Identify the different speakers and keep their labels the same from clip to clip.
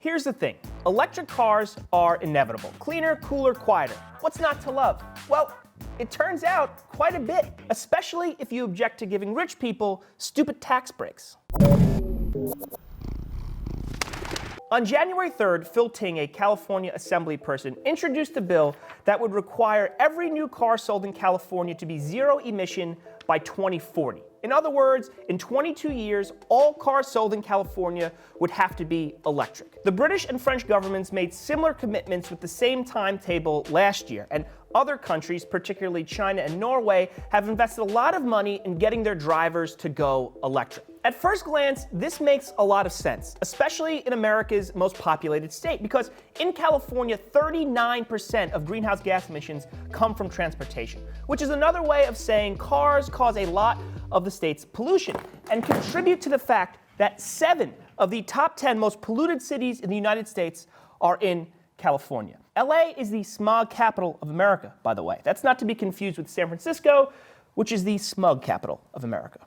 Speaker 1: Here's the thing. Electric cars are inevitable. Cleaner, cooler, quieter. What's not to love? Well, it turns out quite a bit, especially if you object to giving rich people stupid tax breaks. On January 3rd, Phil Ting, a California Assembly person, introduced a bill that would require every new car sold in California to be zero emission by 2040. In other words, in 22 years, all cars sold in California would have to be electric. The British and French governments made similar commitments with the same timetable last year, and other countries, particularly China and Norway, have invested a lot of money in getting their drivers to go electric. At first glance, this makes a lot of sense, especially in America's most populated state, because in California, 39% of greenhouse gas emissions come from transportation, which is another way of saying cars cause a lot of the state's pollution and contribute to the fact that 7 of the top 10 most polluted cities in the United States are in California. LA is the smog capital of America, by the way. That's not to be confused with San Francisco, which is the smug capital of America.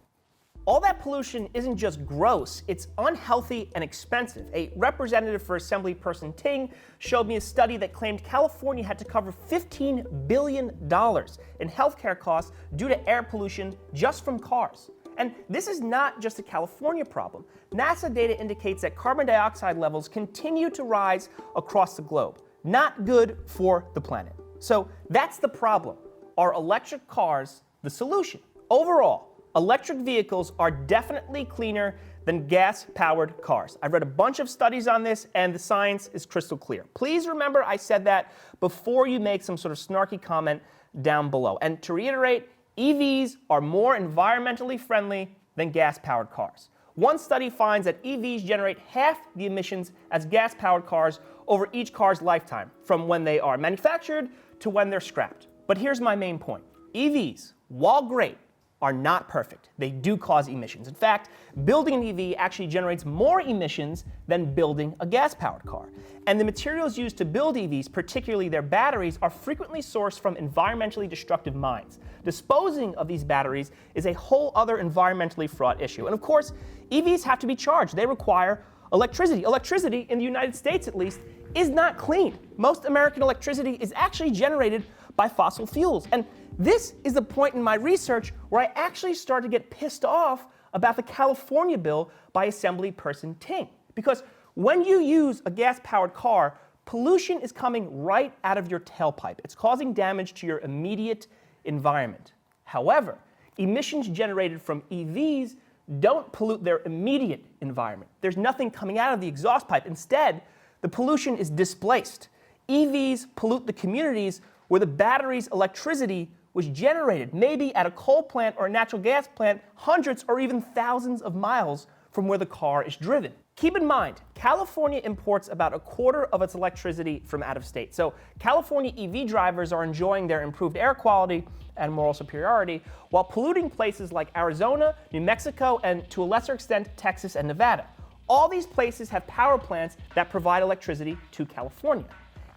Speaker 1: All that pollution isn't just gross, it's unhealthy and expensive. A representative for Assemblyperson Ting showed me a study that claimed California had to cover $15 billion in healthcare costs due to air pollution just from cars. And this is not just a California problem. NASA data indicates that carbon dioxide levels continue to rise across the globe. Not good for the planet. So that's the problem. Are electric cars the solution? Overall, electric vehicles are definitely cleaner than gas-powered cars. I've read a bunch of studies on this, and the science is crystal clear. Please remember I said that before you make some sort of snarky comment down below. And to reiterate, EVs are more environmentally friendly than gas-powered cars. One study finds that EVs generate half the emissions as gas-powered cars over each car's lifetime, from when they are manufactured to when they're scrapped. But here's my main point. EVs, while great, are not perfect. They do cause emissions. In fact, building an EV actually generates more emissions than building a gas-powered car. And the materials used to build EVs, particularly their batteries, are frequently sourced from environmentally destructive mines. Disposing of these batteries is a whole other environmentally fraught issue. And of course, EVs have to be charged. They require electricity. Electricity, in the United States at least, is not clean. Most American electricity is actually generated by fossil fuels. And this is the point in my research where I actually started to get pissed off about the California bill by Assemblyperson Ting. Because when you use a gas-powered car, pollution is coming right out of your tailpipe. It's causing damage to your immediate environment. However, emissions generated from EVs don't pollute their immediate environment. There's nothing coming out of the exhaust pipe. Instead, the pollution is displaced. EVs pollute the communities where the battery's electricity was generated, maybe at a coal plant or a natural gas plant, hundreds or even thousands of miles from where the car is driven. Keep in mind, California imports about a quarter of its electricity from out of state. So California EV drivers are enjoying their improved air quality and moral superiority, while polluting places like Arizona, New Mexico, and to a lesser extent, Texas and Nevada. All these places have power plants that provide electricity to California.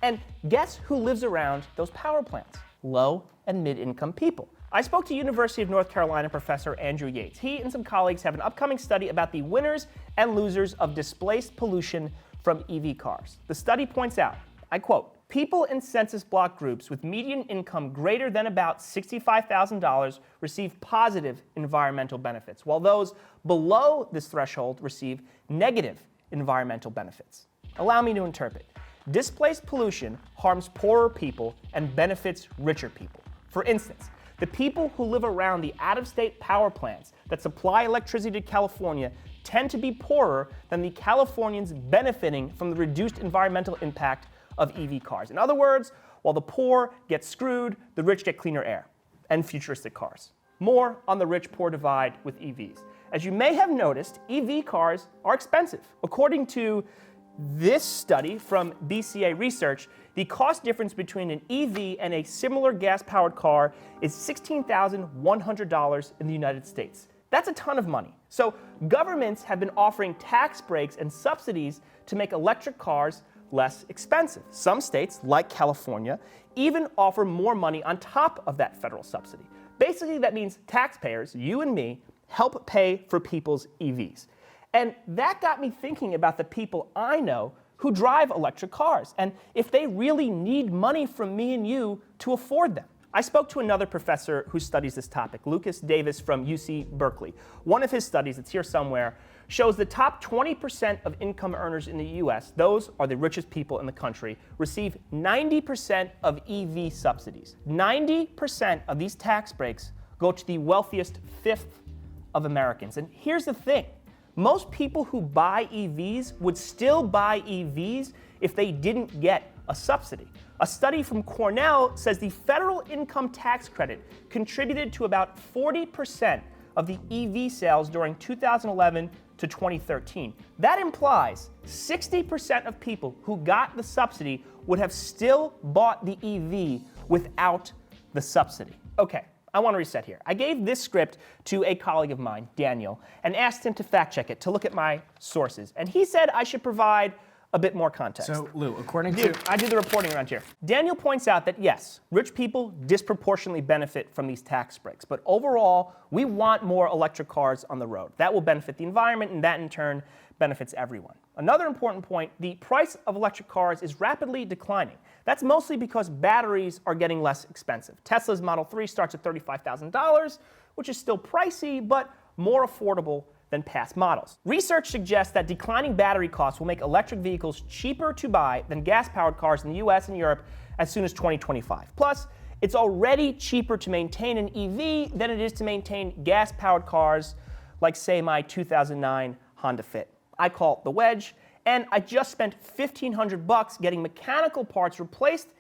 Speaker 1: And guess who lives around those power plants? Low and mid-income people. I spoke to University of North Carolina professor Andrew Yates. He and some colleagues have an upcoming study about the winners and losers of displaced pollution from EV cars. The study points out, I quote, people in census block groups with median income greater than about $65,000 receive positive environmental benefits, while those below this threshold receive negative environmental benefits. Allow me to interpret. Displaced pollution harms poorer people and benefits richer people. For instance, the people who live around the out-of-state power plants that supply electricity to California tend to be poorer than the Californians benefiting from the reduced environmental impact of EV cars. In other words, while the poor get screwed, the rich get cleaner air and futuristic cars. More on the rich-poor divide with EVs. As you may have noticed, EV cars are expensive. According to this study from BCA Research, the cost difference between an EV and a similar gas-powered car is $16,100 in the United States. That's a ton of money. So governments have been offering tax breaks and subsidies to make electric cars less expensive. Some states, like California, even offer more money on top of that federal subsidy. Basically, that means taxpayers, you and me, help pay for people's EVs. And that got me thinking about the people I know who drive electric cars and if they really need money from me and you to afford them. I spoke to another professor who studies this topic, Lucas Davis from UC Berkeley. One of his studies, it's here somewhere, shows the top 20% of income earners in the US, those are the richest people in the country, receive 90% of EV subsidies. 90% of these tax breaks go to the wealthiest fifth of Americans. And here's the thing. Most people who buy EVs would still buy EVs if they didn't get a subsidy. A study from Cornell says the federal income tax credit contributed to about 40% of the EV sales during 2011 to 2013. That implies 60% of people who got the subsidy would have still bought the EV without the subsidy. Okay, I want to reset here. I gave this script to a colleague of mine, Daniel, and asked him to fact check it, to look at my sources. And he said I should provide a bit more context.
Speaker 2: So, Lou, according to...
Speaker 1: I do the reporting around here. Daniel points out that, yes, rich people disproportionately benefit from these tax breaks. But overall, we want more electric cars on the road. That will benefit the environment, and that in turn benefits everyone. Another important point, the price of electric cars is rapidly declining. That's mostly because batteries are getting less expensive. Tesla's Model 3 starts at $35,000, which is still pricey, but more affordable than past models. Research suggests that declining battery costs will make electric vehicles cheaper to buy than gas-powered cars in the US and Europe as soon as 2025. Plus, it's already cheaper to maintain an EV than it is to maintain gas-powered cars like, say, my 2009 Honda Fit. I call it the wedge, and I just spent $1,500 getting mechanical parts replaced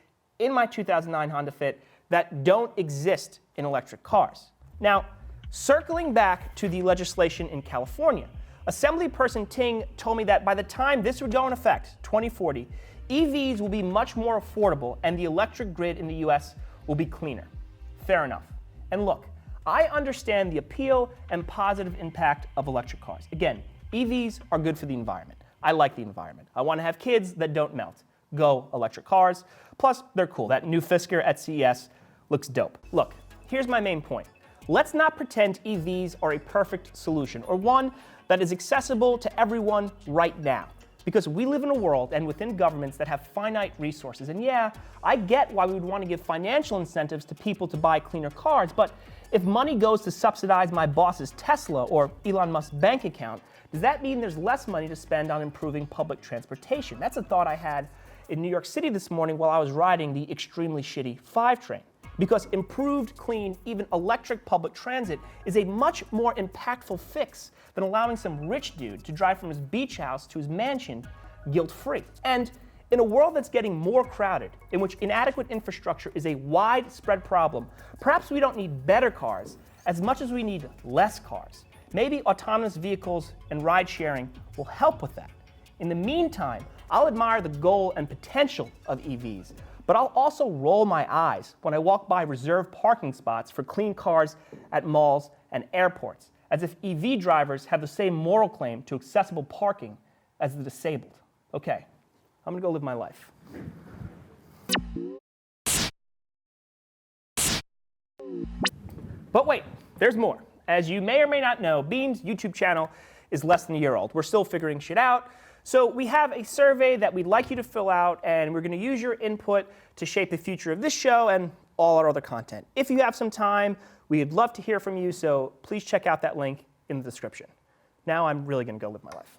Speaker 1: in my 2009 Honda Fit that don't exist in electric cars. Now, circling back to the legislation in California, Assemblyperson Ting told me that by the time this would go in effect, 2040, EVs will be much more affordable and the electric grid in the US will be cleaner. Fair enough. And look, I understand the appeal and positive impact of electric cars. Again, EVs are good for the environment. I like the environment. I want to have kids that don't melt. Go electric cars. Plus, they're cool. That new Fisker at CES looks dope. Look, here's my main point. Let's not pretend EVs are a perfect solution or one that is accessible to everyone right now. Because we live in a world and within governments that have finite resources. And yeah, I get why we would want to give financial incentives to people to buy cleaner cars, but if money goes to subsidize my boss's Tesla or Elon Musk's bank account, does that mean there's less money to spend on improving public transportation? That's a thought I had in New York City this morning while I was riding the extremely shitty 5 train. Because improved, clean, even electric public transit is a much more impactful fix than allowing some rich dude to drive from his beach house to his mansion guilt-free. And in a world that's getting more crowded, in which inadequate infrastructure is a widespread problem, perhaps we don't need better cars as much as we need less cars. Maybe autonomous vehicles and ride sharing will help with that. In the meantime, I'll admire the goal and potential of EVs, but I'll also roll my eyes when I walk by reserved parking spots for clean cars at malls and airports, as if EV drivers have the same moral claim to accessible parking as the disabled. Okay, I'm gonna go live my life. But wait, there's more. As you may or may not know, Beme's YouTube channel is less than a year old. We're still figuring shit out. So we have a survey that we'd like you to fill out, and we're going to use your input to shape the future of this show and all our other content. If you have some time, we'd love to hear from you, so please check out that link in the description. Now I'm really going to go live my life.